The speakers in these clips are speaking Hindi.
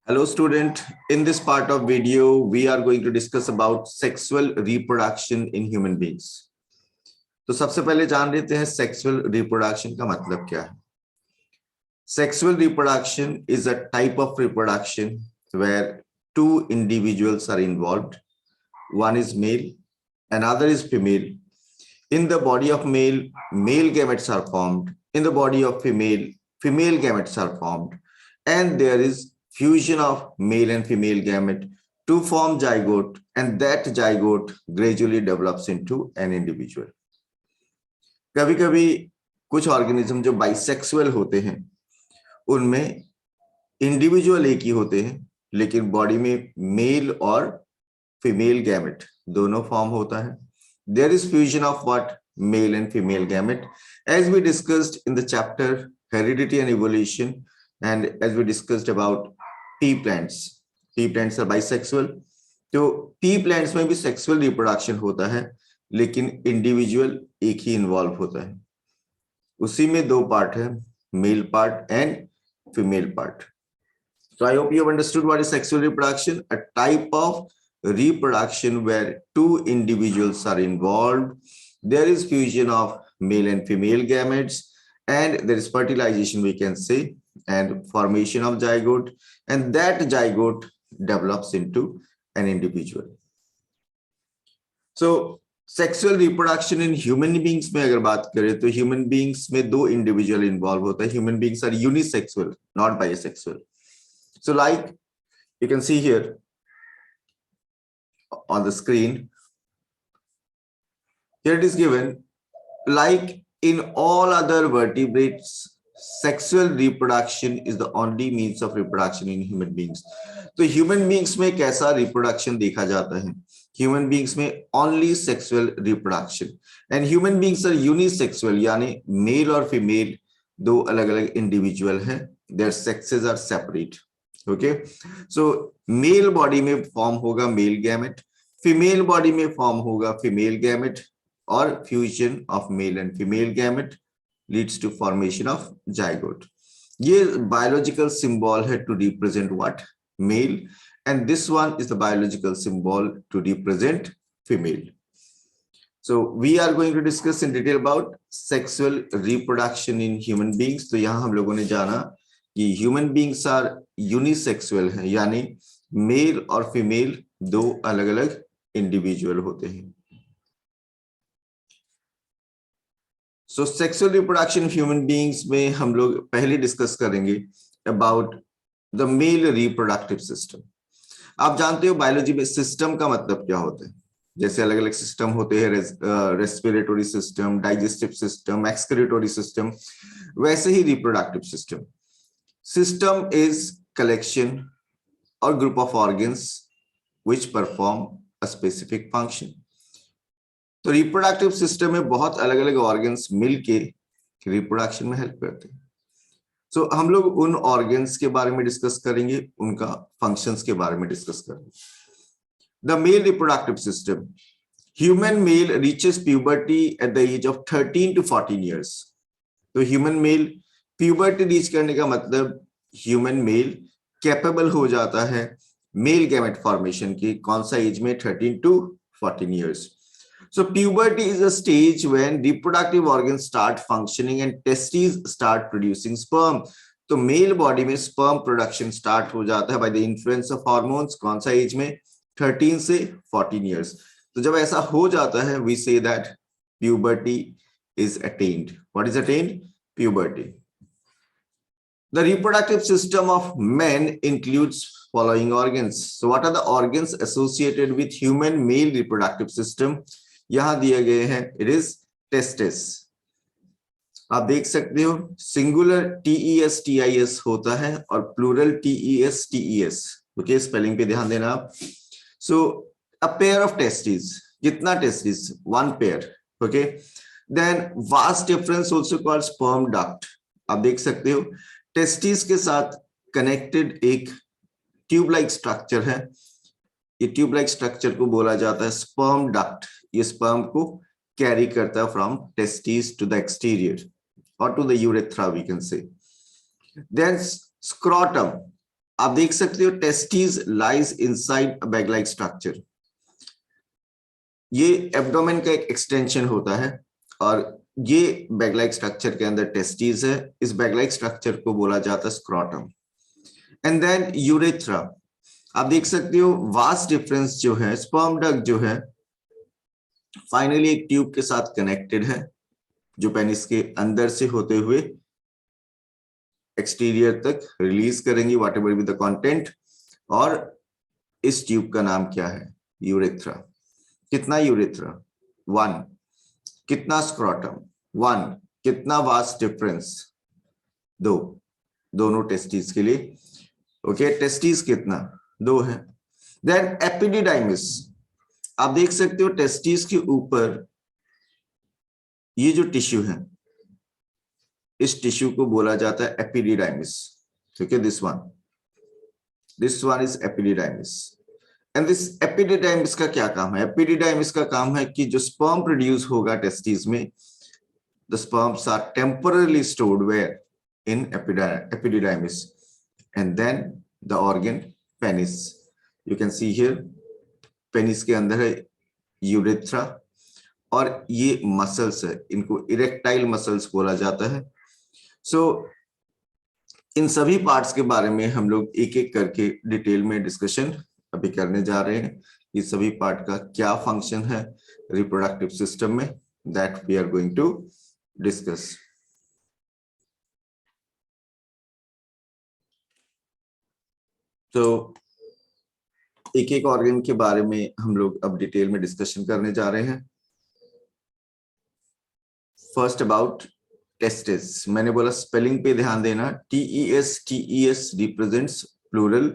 Hello student, in this part of video, we are going to discuss about sexual reproduction in human beings. तो सबसे पहले जान लेते हैं sexual reproduction का मतलब क्या है. Sexual reproduction is a type of reproduction where two individuals are involved. One is male, another is female. In the body of male, male gametes are formed. In the body of female, female gametes are formed. And there is fusion of male and female gamete to form zygote, and that zygote gradually develops into an individual. कभी कभी कुछ ऑर्गेनिज्म जो बाइसेक्सुअल होते हैं उनमें इंडिविजुअल एक ही होते हैं, लेकिन बॉडी में मेल और फीमेल गैमेट दोनों फॉर्म होता है. There is fusion of what male and female gamete as we discussed in the chapter heredity and evolution and as we discussed about pea plants are bisexual. तो pea plants में भी sexual reproduction होता है, लेकिन individual एक ही involve होता है. उसी में दो part है, male part and female part. So I hope you have understood what is sexual reproduction, a type of reproduction where two individuals are involved. There is fusion of male and female gametes, and there is fertilization, we can say, and formation of zygote, and that zygote develops into an individual. So sexual reproduction in human beings में अगर बात करें तो human beings में दो individual involve होता है. Human beings are unisexual, not bisexual. So like you can see here on the screen, here it is given, like in all other vertebrates, sexual reproduction is the only means of reproduction in human beings. तो human beings में कैसा reproduction देखा जाता है? Human beings में only sexual reproduction, and human beings are unisexual, यानी male और female दो अलग-अलग individual हैं. Their sexes are separate. Okay, so male body में form होगा male gamete, female body में form होगा female gamete, और fusion of male and female gamete leads to formation of zygote. ये biological symbol है to represent what? Male, and this one is the biological symbol to represent female. So we are going to discuss in detail about sexual reproduction in human beings. तो यहाँ हम लोगों ने जाना कि human beings are unisexual हैं, यानी male और female दो अलग-अलग individual होते हैं. So sexual reproduction in human beings में हम लोग पहले डिस्कस करेंगे about the male reproductive system. आप जानते हो बायोलॉजी में सिस्टम का मतलब क्या होता है. जैसे अलग अलग सिस्टम होते हैं, respiratory system, digestive system, excretory system, वैसे ही reproductive system. System is collection और group of organs which perform a specific function. तो रिप्रोडक्टिव सिस्टम में बहुत अलग अलग ऑर्गन्स मिलके रिप्रोडक्शन में हेल्प करते हैं. सो हम लोग उन ऑर्गन्स के बारे में डिस्कस करेंगे, उनका फंक्शंस के बारे में डिस्कस करेंगे. The male reproductive system. Human male reaches puberty at the age of 13 to 14 years. तो ह्यूमन मेल प्यूबर्टी रीच करने का मतलब ह्यूमन मेल कैपेबल हो जाता है मेल गैमेट फॉर्मेशन की. कौन सा एज में? 13 to 14 years. So puberty is a stage when reproductive organs start functioning and testes start producing sperm. तो मेल बॉडी में sperm production start हो जाता है by the influence of hormones. कौन सा एज में? 13 से 14 years. तो जब ऐसा हो जाता है, we say that puberty is attained. What is attained? Puberty. The reproductive system of men includes following organs. So what are the organs associated with human male reproductive system? यहां दिए गए हैं. It is testis. आप देख सकते हो सिंगुलर TES होता है और प्लूरल TES. ओके, स्पेलिंग पे ध्यान देना आप. So a pair of testis. कितना testis? One pair. Okay, then vas deferens also called sperm duct. आप देख सकते हो टेस्टिस के साथ कनेक्टेड एक ट्यूब लाइक स्ट्रक्चर है. ये ट्यूब लाइक स्ट्रक्चर को बोला जाता है स्पर्म डक्ट. ये स्पर्म को कैरी करता है from testis to the exterior और to the urethra, we can say. Then scrotum. आप देख सकते हो testis lies inside bag like structure. ये एब्डोमेन का एक एक्सटेंशन होता है और ये बैग लाइक स्ट्रक्चर के अंदर टेस्टिस है। इस बैग लाइक स्ट्रक्चर को बोला जाता है स्क्रोटम। And then urethra. आप देख सकते हो वास्ट डिफरेंस जो है, स्पर्म डक्ट जो है फाइनली एक ट्यूब के साथ कनेक्टेड है जो पेनिस के अंदर से होते हुए एक्सटीरियर तक रिलीज करेंगी what ever be the content. और इस ट्यूब का नाम क्या है? यूरेथ्रा। कितना यूरेथ्रा? 1। कितना स्क्रोटम? 1। कितना वास्ट डिफरेंस? 2। दोनों टेस्टिस के लिए। ओके, टेस्टिस कितना? 2 है। Then epididymis. आप देख सकते हो टेस्टिस के ऊपर ये जो टिश्यू है, इस टिश्यू को बोला जाता है एपिडिडाइमिस। ठीक है, this one is epididymis. And this epididymis का क्या काम है? एपिडिडाइमिस का काम है कि जो स्पर्म प्रोड्यूस होगा टेस्टिस में, the sperms are temporarily stored where? In epididymis. And then the organ penis. You can see here, penis के अंदर है यूरेथ्रा और ये मसल्स है, इनको इरेक्टाइल मसल्स बोला जाता है। सो इन सभी पार्ट्स के बारे में हम लोग एक एक करके डिटेल में डिस्कशन अभी करने जा रहे हैं। ये सभी पार्ट का क्या फंक्शन है रिप्रोडक्टिव सिस्टम में, that we are going to discuss. तो एक एक ऑर्गन के बारे में हम लोग अब डिटेल में डिस्कशन करने जा रहे हैं। First about testis. मैंने बोला स्पेलिंग पे ध्यान देना। TES represents plural.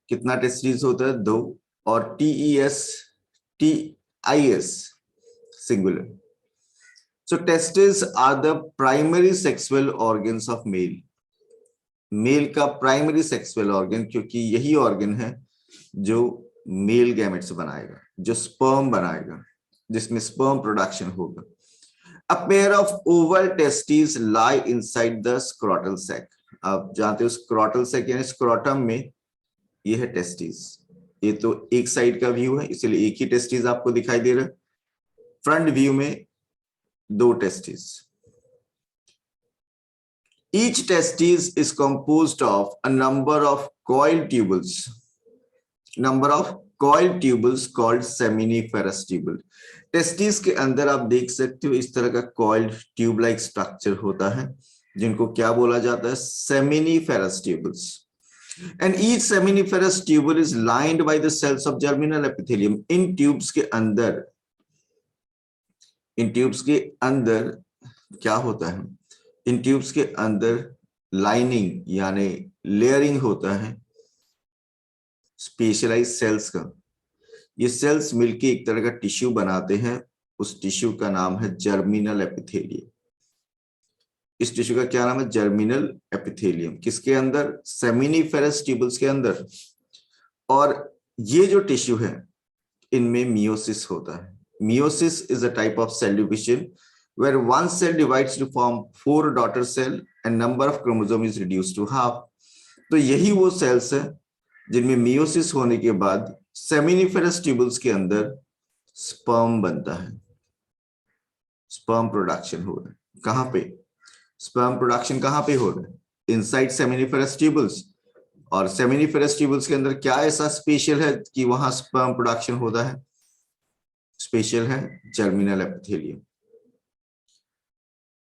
कितना टेस्टिस होता है? 2। और TIS singular. So testis are the primary sexual organs of male. Male का प्राइमरी सेक्सुअल ऑर्गन, क्योंकि यही ऑर्गन है जो मेल गैमेट्स बनाएगा, जो स्पर्म बनाएगा, जिसमें स्पर्म प्रोडक्शन होगा। A pair of oval testes lie inside the scrotal sac. आप जानते हो स्क्रोटल सैक यानी स्क्रोटम में ये है टेस्टिस। ये तो एक साइड का व्यू है, इसलिए एक ही टेस्टिस आपको दिखाई दे रहा है। फ्रंट व्यू में 2 testis. Each testis is composed of a number of coiled tubules. Number of coiled tubules called seminiferous tubule. Testis के अंदर आप देख सकते हो इस तरह का कॉइल्ड ट्यूब लाइक स्ट्रक्चर होता है, जिनको क्या बोला जाता है? Seminiferous tubules. And each seminiferous tubule is lined by the cells of germinal epithelium. इन ट्यूब्स के अंदर क्या होता है? इन ट्यूब्स के अंदर लाइनिंग यानी लेयरिंग होता है स्पेशलाइज सेल्स का। ये सेल्स मिलके एक तरह का टिश्यू बनाते हैं। उस टिश्यू का नाम है जर्मिनल एपिथेलियम। इस टिश्यू का क्या नाम है? Germinal epithelium. किसके अंदर? सेमिनिफेरस ट्यूबल्स के अंदर। और ये जो टिश्यू है इनमें मियोसिस होता है। Meiosis is a type of cell division where one cell divides to form 4 daughter cell and number of chromosome is reduced to half. तो यही वो सेल्स है जिनमें मियोसिस होने के बाद सेमिनिफेरस ट्यूबल्स के अंदर स्पर्म बनता है। स्पर्म प्रोडक्शन हो रहा है। कहां पे? स्पर्म प्रोडक्शन कहां पे हो रहा है? Inside seminiferous tubules. और सेमिनिफेरस ट्यूबल्स के अंदर क्या ऐसा स्पेशल है कि वहां स्पर्म प्रोडक्शन होता है? स्पेशल है germinal epithelium.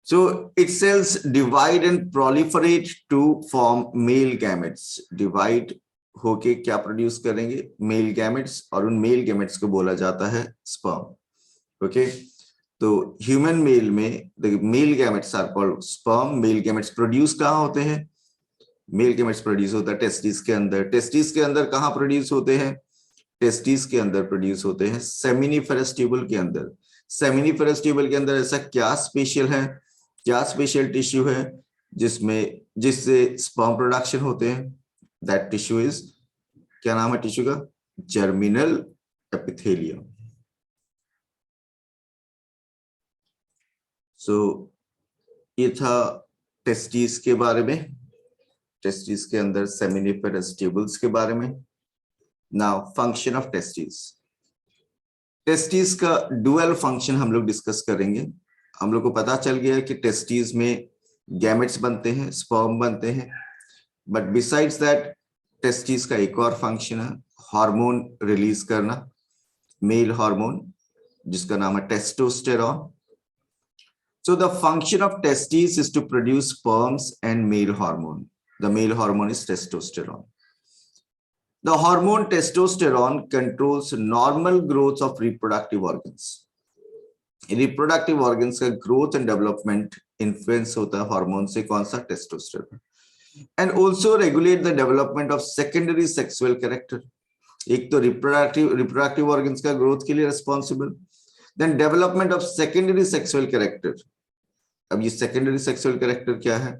So its cells divide and proliferate to form male gametes. Divide होके क्या प्रोड्यूस करेंगे? Male gametes. और उन मेल गैमेट्स को बोला जाता है स्पर्म। ओके, तो ह्यूमन मेल में the male gametes are called sperm. Male gametes produce कहाँ होते हैं? मेल गैमेट्स प्रोड्यूस होता है टेस्टिस के अंदर। टेस्टिस के अंदर कहाँ प्रोड्यूस होते हैं? टेस्टिस के अंदर प्रोड्यूस होते हैं सेमिनिफेरस ट्यूबल के अंदर। सेमिनिफेरस ट्यूबल के अंदर ऐसा क्या स्पेशल है, क्या स्पेशल टिश्यू है जिससे स्पर्म प्रोडक्शन होते हैं? दैट टिश्यू इज, क्या नाम है टिश्यू का? Germinal epithelium. सो ये था टेस्टिस के बारे में। टेस्टिस के अंदर सेमिनिफेरस ट्यूबल्स के बारे में। Now function of testis. Testis का डुअल फंक्शन हम लोग डिस्कस करेंगे। हम लोग को पता चल गया कि टेस्टिस में गैमेट्स बनते हैं, स्पर्म बनते हैं, बट बिसाइड्स दैट टेस्टिस का एक और फंक्शन है हार्मोन रिलीज करना, मेल हार्मोन जिसका नाम है testosterone. So the function of testes is to produce sperms and male hormone. The male hormone is testosterone. The hormone testosterone controls normal growth of reproductive organs. Reproductive organs का growth and development influence होता है हार्मोन से, कौन सा? Testosterone. And also regulate the development of secondary sexual character. एक तो reproductive organs का growth के लिए responsible. Then development of secondary sexual character. अब ये सेकेंडरी सेक्सुअल कैरेक्टर क्या है?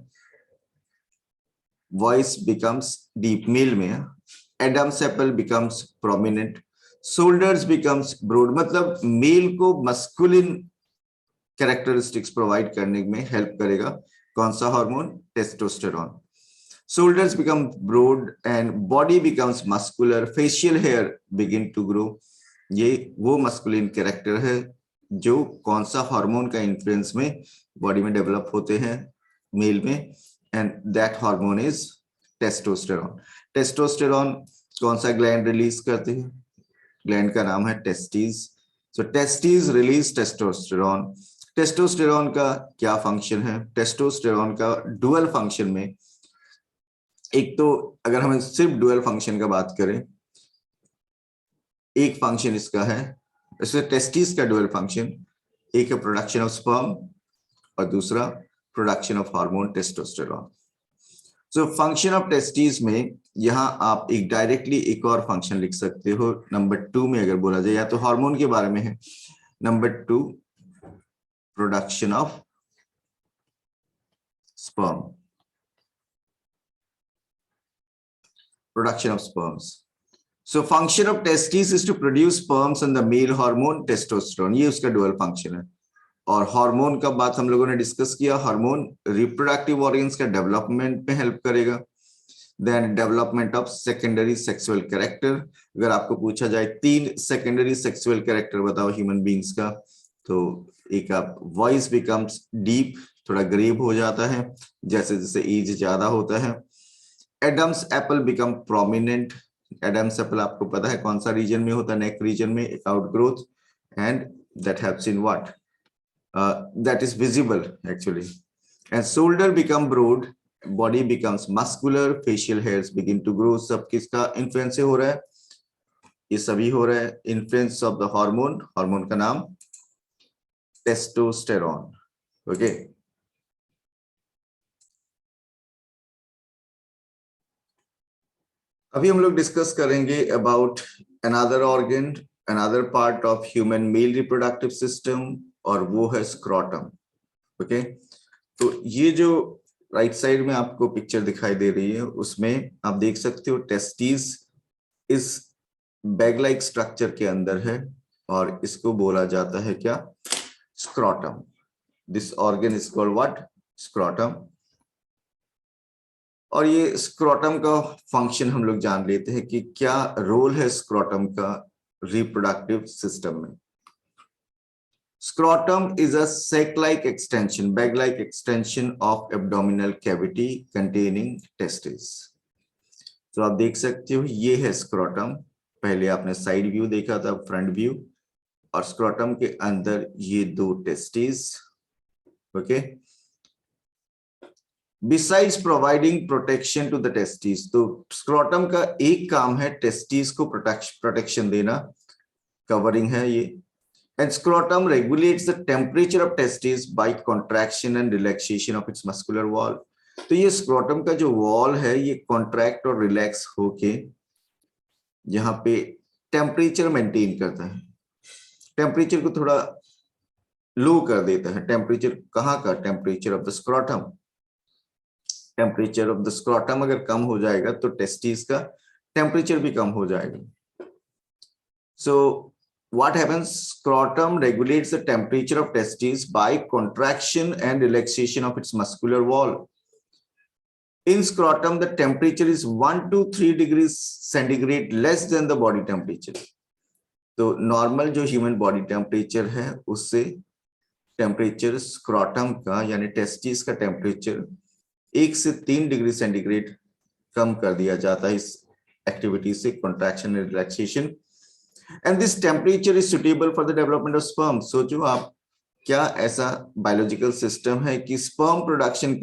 वॉइस बिकम्स डीप, मेल में Adam's apple becomes prominent, shoulders becomes broad, मतलब मेल को मस्कुलिन कैरेक्टरिस्टिक्स प्रोवाइड करने में हेल्प करेगा कौन सा hormone? Testosterone. Shoulders become broad and body becomes muscular, facial hair begin to grow. ये वो मस्कुलिन कैरेक्टर है जो कौन सा हार्मोन का इन्फ्लुएंस में बॉडी में डेवलप होते हैं मेल में, and that hormone is testosterone. Testosterone कौन सा ग्लैंड रिलीज करते हैं? ग्लैंड का नाम है टेस्टिस. सो टेस्टिस रिलीज टेस्टोस्टेरोन. टेस्टोस्टेरोन का क्या फंक्शन है? टेस्टोस्टेरोन का डुअल फंक्शन में, एक तो अगर हम सिर्फ डुअल फंक्शन का बात करें, एक फंक्शन इसका है, इससे टेस्टिस का डुअल फंक्शन, एक है प्रोडक्शन ऑफ स्पर्म और दूसरा production of hormone testosterone. So function of testis में यहां आप एक डायरेक्टली एक और फंक्शन लिख सकते हो नंबर 2 में, अगर बोला जाए, या तो हार्मोन के बारे में है. Number 2 production of sperm, production of sperms. So function of testes is to produce sperms and the male hormone testosterone. ये उसका डुअल फंक्शन है. और हार्मोन का बात हम लोगों ने डिस्कस किया, हार्मोन रिप्रोडक्टिव ऑर्गन्स का डेवलपमेंट में हेल्प करेगा. Then development of secondary sexual character. अगर आपको पूछा जाए 3 सेकेंडरी सेक्सुअल कैरेक्टर बताओ ह्यूमन बींग्स का, तो एक आप वॉइस बिकम्स डीप, थोड़ा ग्रेव हो जाता है जैसे जैसे एज ज्यादा होता है. Adam's apple become prominent. Adam's apple आपको पता है कौन सा रीजन में होता है? नेक रीजन में, outgrowth, and that helps in what? That is visible actually. And shoulder become broad, body becomes muscular, facial hairs begin to grow. सब किसका इन्फ्लुएंस से हो रहा है? ये सभी हो रहा है influence of the hormone. Hormone का नाम टेस्टोस्टेरोन. ओके, अभी हम लोग डिस्कस करेंगे about another organ, another part of human male reproductive system, और वो है स्क्रोटम. ओके, तो ये जो राइट साइड में आपको पिक्चर दिखाई दे रही है उसमें आप देख सकते हो टेस्टिस इस बैग लाइक स्ट्रक्चर के अंदर है और इसको बोला जाता है क्या? Scrotum. This organ is called what? Scrotum. और ये स्क्रोटम का फंक्शन हम लोग जान लेते हैं कि क्या रोल है स्क्रोटम का रिप्रोडक्टिव सिस्टम में. Scrotum is a sac-like extension, bag-like extension of abdominal cavity containing testes. तो आप देख सकते हो ये है स्क्रोटम. पहले आपने साइड व्यू देखा था, फ्रंट व्यू, और स्क्रोटम के अंदर ये 2 testis. Okay, Besides providing protection to the testes, तो स्क्रोटम का एक काम है टेस्टिस को प्रोटेक्शन देना, कवरिंग है ये. And scrotum regulates the temperature of testes by contraction and relaxation of its muscular wall. तो ये स्क्रोटम का जो वॉल है ये कॉन्ट्रैक्ट और रिलैक्स होके यहाँ पे टेम्परेचर मेंटेन करता है, टेम्परेचर को थोड़ा लो कर देता है. टेम्परेचर कहाँ का? Temperature of the scrotum. Temperature of the scrotum अगर कम हो जाएगा तो टेस्टिस का टेम्परेचर भी कम हो जाएगा. सो what happens? Scrotum regulates the temperature of testes by contraction and relaxation of its muscular wall. In scrotum, the temperature is 1 to 3 degrees centigrade less than the body temperature. तो नॉर्मल जो ह्यूमन बॉडी टेम्परेचर है उससे टेम्परेचर स्क्रोटम का यानी टेस्टिस का टेम्परेचर 1 से 3 डिग्री सेंटीग्रेड कम कर दिया जाता है इस एक्टिविटी से, contraction and relaxation. And this temperature is suitable for the development of sperm. सोचो आप, क्या ऐसा बायोलॉजिकल सिस्टम है कि स्पर्म प्रोडक्शन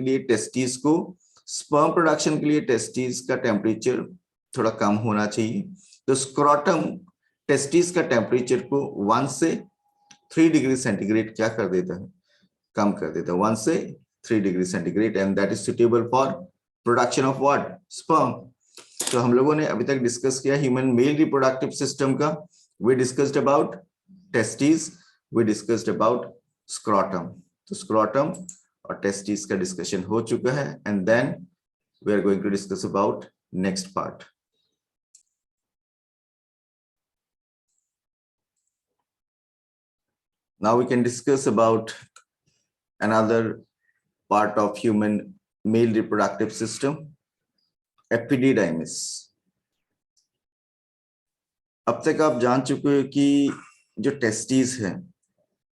के लिए टेस्टिस का टेम्परेचर थोड़ा कम होना चाहिए. तो स्क्रोटम टेस्टिस का टेम्परेचर को 1 से 3 डिग्री सेंटीग्रेड क्या कर देता है, कम कर देता है, 1 से 3 degree centigrade. And that is suitable for production of what, sperm. तो हम लोगों ने अभी तक डिस्कस किया ह्यूमन मेल रिप्रोडक्टिव सिस्टम का. We discussed about testis, we discussed about scrotum. तो स्क्रोटम और टेस्टिस का डिस्कशन हो चुका है. And then we are going to discuss about next part. Now we can discuss about another part of human male reproductive system, epididymis. अब तक आप जान चुके हो कि जो टेस्टिस है,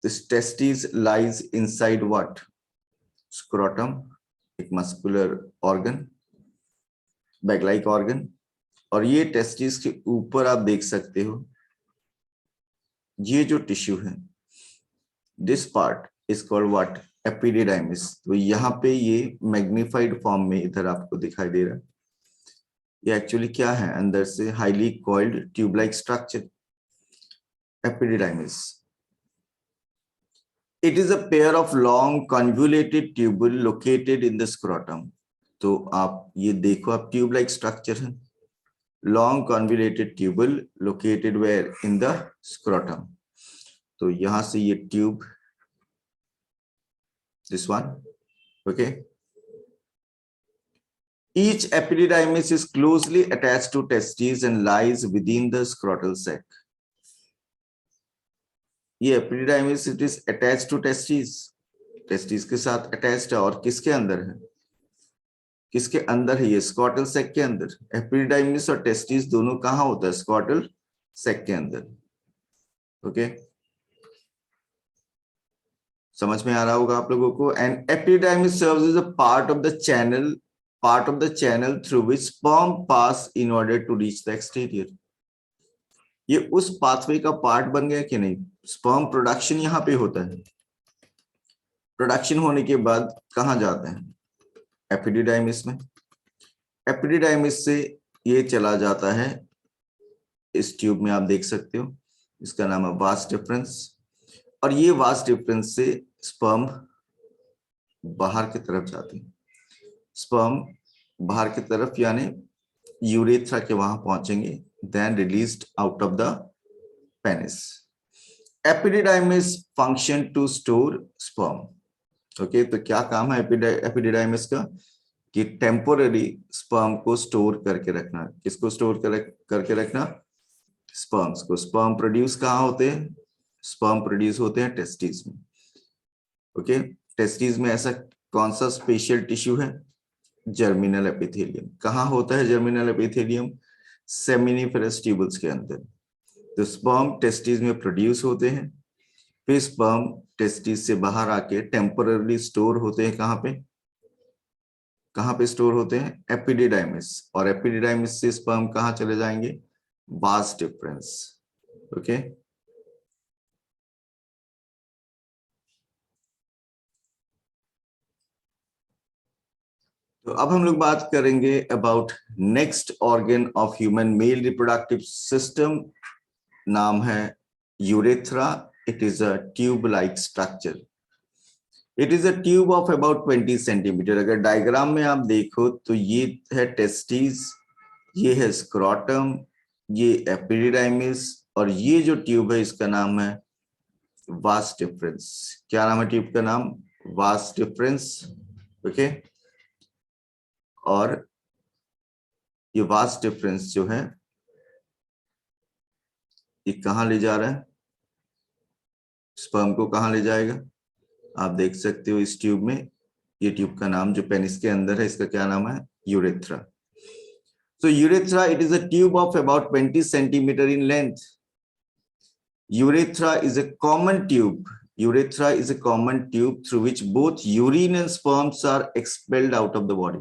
this testis lies inside what? Scrotum, एक muscular organ, bag-like organ. और ये टेस्टिस के ऊपर आप देख सकते हो ये जो टिश्यू है, this part is called what, epididymis. तो यहाँ पे ये मैग्निफाइड फॉर्म में इधर आपको दिखाई दे रहा है. ये एक्चुअली क्या है, अंदर से highly coiled tube like structure, epididymis. It is a pair of long convoluted tubule located in the scrotum. तो आप ये देखो, आप ट्यूब लाइक स्ट्रक्चर है, long convoluted tubule located where, in the scrotum. तो यहां से ये tube, this one, okay. Each epididymis is closely attached to testes and lies within the scrotal sac. ये epididymis it is attached to testes, testes के साथ attached है. और किसके अंदर है, किसके अंदर है, ये scrotal sac के अंदर. epididymis और testes दोनों कहाँ होता है, scrotal sac के अंदर. okay, समझ में आ रहा होगा आप लोगों को. And epididymis serves as a part of the channel through which sperm pass in order to reach the exterior. ये उस पाथवे का पार्ट बन गया कि नहीं. स्पर्म प्रोडक्शन यहाँ पे होता है, प्रोडक्शन होने के बाद कहाँ जाते हैं, एपिडिडाइमिस में. एपिडिडाइमिस से ये चला जाता है इस ट्यूब में, आप देख सकते हो, इसका नाम है वास डिफरेंस. और ये वास डिफरेंस से स्पर्म बाहर की तरफ जाते हैं. स्पर्म बाहर की तरफ यानी यूरेथ्रा के वहां पहुंचेंगे, then released out of the penis. Epididymis function to store sperm. Okay, तो क्या काम है एपिडिडाइमिस का, कि टेम्पोररी स्पर्म को स्टोर करके रखना. किसको स्टोर करके रखना, स्पर्म्स को. स्पर्म प्रोड्यूस कहाँ होते हैं, स्पर्म प्रोड्यूस होते हैं टेस्टिस में. ओके, टेस्टिस में ऐसा कौन सा स्पेशल टिश्यू है, जर्मिनल एपिथेलियम. कहाँ होता है जर्मिनल एपिथेलियम, सेमिनिफेरस ट्यूबल्स के अंदर. तो स्पर्म टेस्टिस में प्रोड्यूस होते हैं, फिर स्पर्म टेस्टिस से बाहर आके टेम्पररी स्टोर होते हैं. कहाँ पे स्टोर होते हैं, एपिडिडाइमिस. और एपिडिडाइमिस से स्पर्म कहाँ चले जाएंगे, वास डिफरेंस. ओके, तो अब हम लोग बात करेंगे about next organ of human male reproductive system. नाम है urethra. It is a tube like structure. It is a tube of about 20 centimetre. अगर डायग्राम में आप देखो तो ये है टेस्टिस, ये है स्क्रोटम, ये एपिडिडाइमिस, और ये जो ट्यूब है इसका नाम है वास डिफरेंस. क्या नाम है ट्यूब का नाम, वास डिफरेंस. ओके, और ये वास डिफरेंस जो है ये कहाँ ले जा रहा है, स्पर्म को कहाँ ले जाएगा, आप देख सकते हो इस ट्यूब में. ये ट्यूब का नाम जो पेनिस के अंदर है इसका क्या नाम है, urethra. So urethra, it is a tube of about 20 centimeter in length. Urethra is a common tube. Urethra is a common tube through which both urine and sperms are expelled out of the body.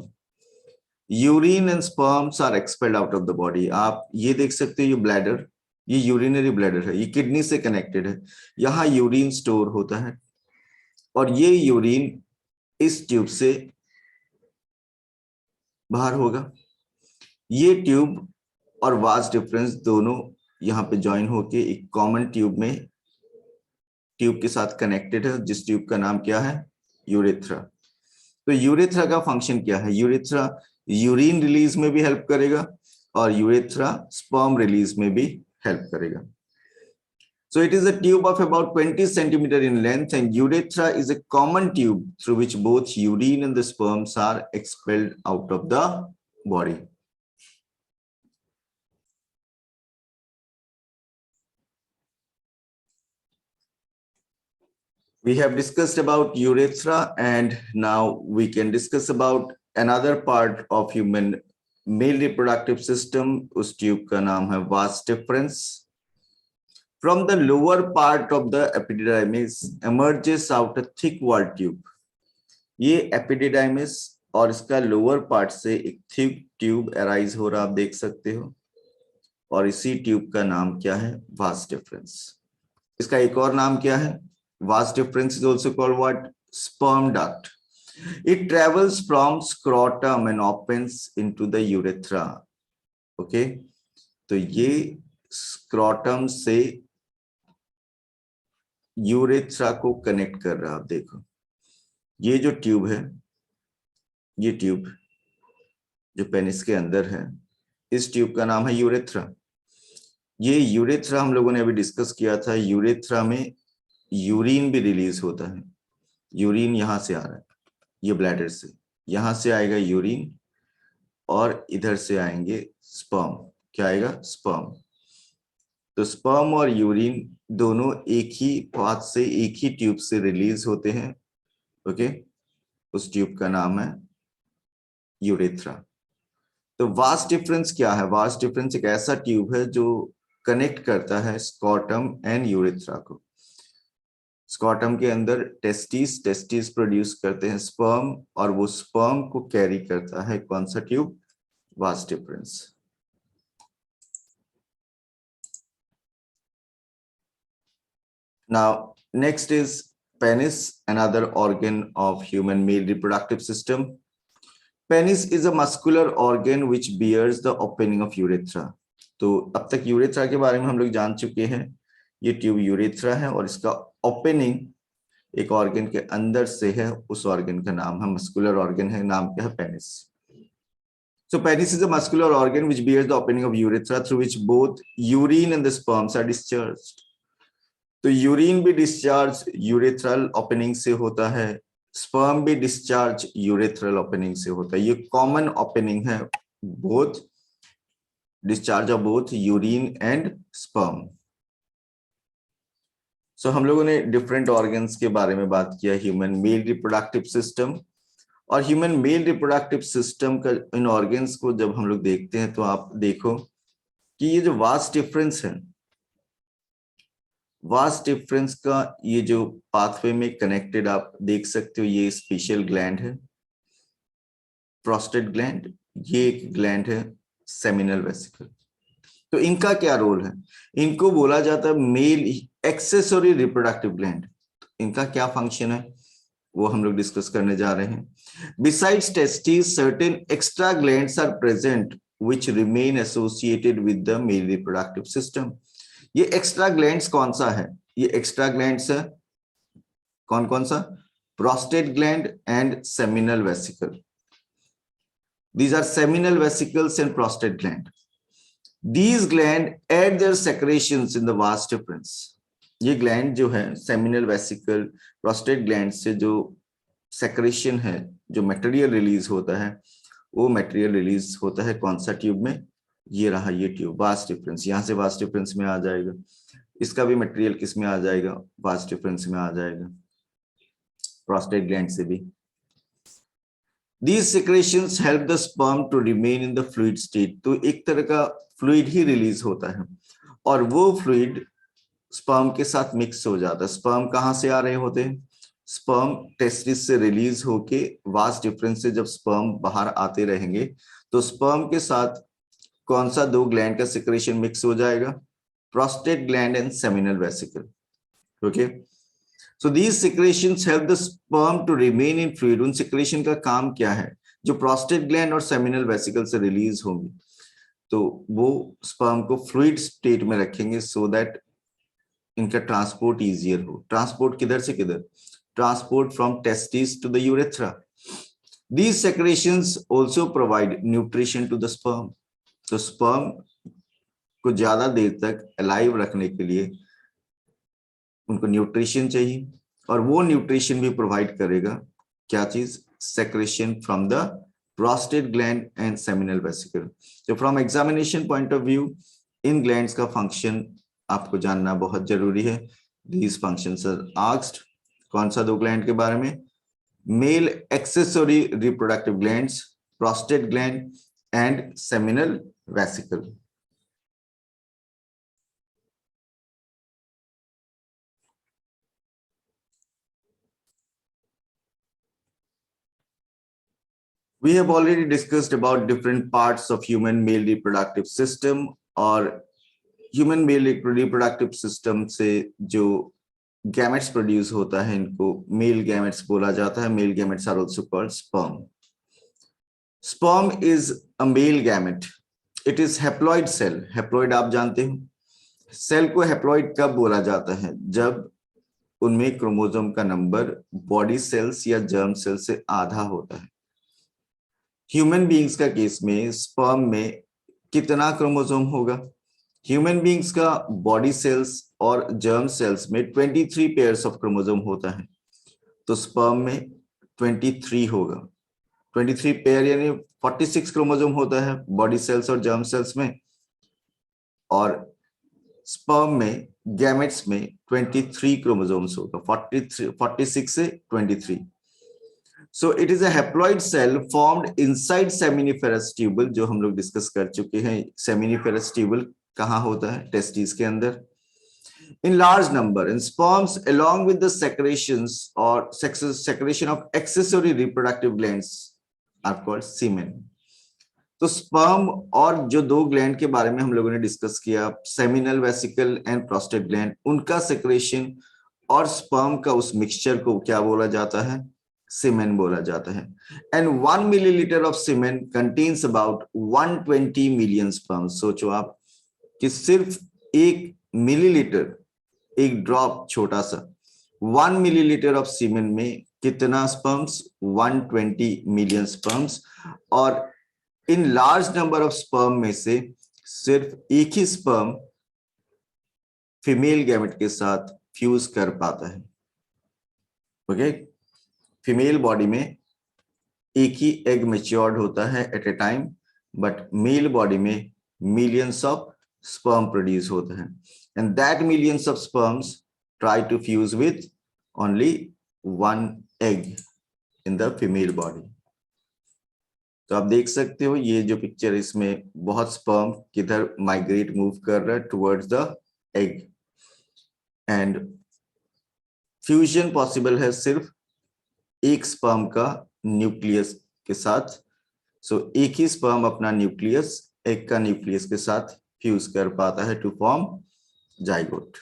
Urine and sperms are expelled out of the body. आप ये देख सकते हो, ये ब्लैडर, ये यूरिनरी ब्लैडर है, ये किडनी से कनेक्टेड है. यहाँ यूरिन स्टोर होता है और ये यूरिन इस ट्यूब से बाहर होगा. ये ट्यूब और वास डिफरेंस दोनों यहाँ पे ज्वाइन होके एक कॉमन ट्यूब में, ट्यूब के साथ कनेक्टेड है, जिस ट्यूब का नाम क्या है, यूरेथ्रा. तो यूरेथ्रा का फंक्शन क्या है? यूरेथ्रा यूरिन रिलीज में भी हेल्प करेगा और यूरेथ्रा स्पर्म रिलीज में भी हेल्प करेगा. So it is a tube of about 20 centimeter in length, and urethra is a common tube through which both urine and the sperms are expelled out of the body. We have discussed about urethra, and now we can discuss about another part of human male reproductive system. उस ट्यूब का नाम है vas deferens. From the lower part of the epididymis emerges out a thick walled tube. ये epididymis और इसका lower part से एक thick tube arise हो रहा आप देख सकते हो, और इसी ट्यूब का नाम क्या है? vas deferens. इसका एक और नाम क्या है? Vas deferens is also called what? Sperm duct. It travels from scrotum and opens into the urethra. Okay, तो ये scrotum से यूरेथ्रा को कनेक्ट कर रहा. आप देखो, ये जो ट्यूब है, ये ट्यूब जो पेनिस के अंदर है, इस ट्यूब का नाम है यूरेथ्रा. ये यूरेथ्रा हम लोगों ने अभी डिस्कस किया था. यूरेथ्रा में यूरिन भी रिलीज होता है. यूरिन यहां से आ रहा है, ये ब्लैडर से, यहां से आएगा यूरिन और इधर से आएंगे स्पर्म. क्या आएगा? स्पर्म. तो स्पर्म और यूरिन दोनों एक ही पाथ से, एक ही ट्यूब से रिलीज होते हैं. ओके, उस ट्यूब का नाम है यूरेथ्रा. तो वास डिफरेंस क्या है? वास डिफरेंस एक ऐसा ट्यूब है जो कनेक्ट करता है स्कॉटम एंड यूरेथ्रा को. स्कॉटम के अंदर टेस्टिस प्रोड्यूस करते हैं स्पर्म, और वो स्पर्म को कैरी करता है कौन सा tube? Vas deferens. Now, next is penis, another organ of human male reproductive system. Penis is a muscular organ which bears the opening of urethra. तो अब तक यूरेथ्रा के बारे में हम लोग जान चुके हैं. ये ट्यूब यूरेथ्रा है और इसका ओपनिंग एक ऑर्गन के अंदर से है. उस ऑर्गन का नाम है मस्कुलर ऑर्गन है. नाम क्या है? Penis. So penis is a muscular organ which bears the opening of urethra through which both urine and the sperms are discharged. तो यूरिन भी डिस्चार्ज यूरेथ्रल ओपनिंग से होता है, स्पर्म भी डिस्चार्ज यूरेथ्रल ओपनिंग से होता है. ये कॉमन ओपनिंग है, both discharge of both urine and sperm. So हम लोगों ने डिफरेंट ऑर्गन्स के बारे में बात किया, ह्यूमन मेल रिप्रोडक्टिव सिस्टम. और ह्यूमन मेल रिप्रोडक्टिव सिस्टम का इन ऑर्गन्स को जब हम लोग देखते हैं तो आप देखो कि ये जो वास डिफरेंस है, वास डिफरेंस का ये जो पाथवे में कनेक्टेड आप देख सकते हो, ये स्पेशल ग्लैंड है, प्रोस्टेट ग्लैंड. ये एक ग्लैंड है सेमिनल वेसिकल. तो इनका क्या रोल है? इनको बोला जाता है मेल एक्सेसरी रिप्रोडक्टिव ग्लैंड. इनका क्या फंक्शन है वो हम लोग डिस्कस करने जा रहे हैं. Besides testis, certain extra glands are present which remain associated with the male reproductive system. ये एक्स्ट्रा ग्लैंड्स कौन सा है? ये एक्स्ट्रा ग्लैंड्स है कौन कौन सा? Prostate gland and seminal vesicle. These are seminal vesicles and prostate gland. These gland add their secretions in the vas deferens. ये ग्लैंड जो है सेमिनल वेसिकल, प्रोस्टेट ग्लैंड से जो सेक्रेशन है, जो मटेरियल रिलीज होता है, वो मटेरियल रिलीज होता है कौन सा ट्यूब में? ये रहा ये ट्यूब, वास डिफरेंस. यहाँ से वास डिफरेंस में आ जाएगा. इसका भी मटेरियल किस में आ जाएगा? वास डिफरेंस में आ जाएगा, प्रोस्टेट ग्लैंड से भी. These secretions help the sperm to remain in the fluid state. तो एक तरह का फ्लूइड ही रिलीज होता है और वो फ्लूइड स्पर्म के साथ मिक्स हो जाता है। स्पर्म कहाँ से आ रहे होते हैं? स्पर्म टेस्टिस से रिलीज होके वास्ट डिफरेंस से जब स्पर्म बाहर आते रहेंगे तो स्पर्म के साथ कौन सा दो ग्लैंड का सिक्रेशन मिक्स हो जाएगा? Prostate gland and seminal vesicle. Okay, so these secretions help the sperm to remain in fluid. उन सिक्रेशन का काम क्या है? जो प्रोस्टेट ग्लैंड और सेमिनल वेसिकल से रिलीज होंगी तो वो स्पर्म को फ्लूइड स्टेट में रखेंगे सो दैट इनका ट्रांसपोर्ट इजियर हो। ट्रांसपोर्ट किधर से किधर? Transport from testis to the urethra. These secretions also provide nutrition to the sperm. तो स्पर्म को ज्यादा देर तक अलाइव रखने के लिए उनको न्यूट्रिशन चाहिए और वो न्यूट्रिशन भी प्रोवाइड करेगा क्या चीज? Secretion from the prostate gland and seminal vesicle. तो from examination point of view इन ग्लैंड्स का फंक्शन आपको जानना बहुत जरूरी है। These functions are asked. कौन सा दो ग्लैंड के बारे में? Male accessory reproductive glands, prostate gland and seminal vesicle. We have already discussed about different parts of human male reproductive system और human male reproductive system से जो gametes produce होता है इनको male gametes बोला जाता है। Male gametes are also called sperm. Sperm is a male gamete. It is haploid cell. Haploid आप जानते हो। सेल को हैप्लॉइड कब बोला जाता है? जब उनमें क्रोमोसोम का नंबर बॉडी सेल्स या जर्म सेल से आधा होता है। ह्यूमन बीइंग्स का केस में स्पर्म में कितना क्रोमोसोम होगा? ह्यूमन बीइंग्स का बॉडी सेल्स और जर्म सेल्स में 23 पेयर्स ऑफ क्रोमोसोम होता है तो स्पर्म में 23 होगा। 23 पेयर यानी 46 क्रोमोसोम होता है बॉडी सेल्स और जर्म सेल्स में और स्पर्म में गैमेट्स में 23 क्रोमोसोम्स होगा। 46 से 23। So it is a haploid cell formed inside seminiferous tubule जो हम लोग डिस्कस कर चुके हैं। seminiferous tubule कहाँ होता है? टेस्टिस के अंदर। In large number in sperms along with the secretions or secretion of accessory reproductive glands are called semen. तो स्पर्म और जो दो ग्लैंड के बारे में हम लोगों ने डिस्कस किया, seminal vesicle and prostate gland, उनका सेक्रेशन और स्पर्म का उस मिक्सचर को क्या बोला जाता है? सीमेन बोला जाता है। And 1 millilitre of semen contains about 120 million sperm. सोचो आप कि सिर्फ 1 मिलीलीटर, एक ड्रॉप छोटा सा 1 मिलीलीटर ऑफ सीमेन में कितना स्पर्म्स? 120 million sperms. और in large number of sperm में से सिर्फ एक ही स्पर्म फीमेल गैमेट के साथ फ्यूज कर पाता है। ओके, फीमेल बॉडी में एक ही एग मैच्योर्ड होता है at a time, but male body में मिलियंस ऑफ स्पर्म प्रोड्यूस होता है and that millions of sperms try to fuse with only 1 egg in the female body. तो आप देख सकते हो ये जो पिक्चर, इसमें बहुत स्पर्म किधर माइग्रेट मूव कर रहा है? Towards the egg. And fusion possible है सिर्फ एक स्पर्म का न्यूक्लियस के साथ। सो एक ही स्पर्म अपना न्यूक्लियस एग का न्यूक्लियस के साथ फ्यूज कर पाता है टू फॉर्म जाइगोट।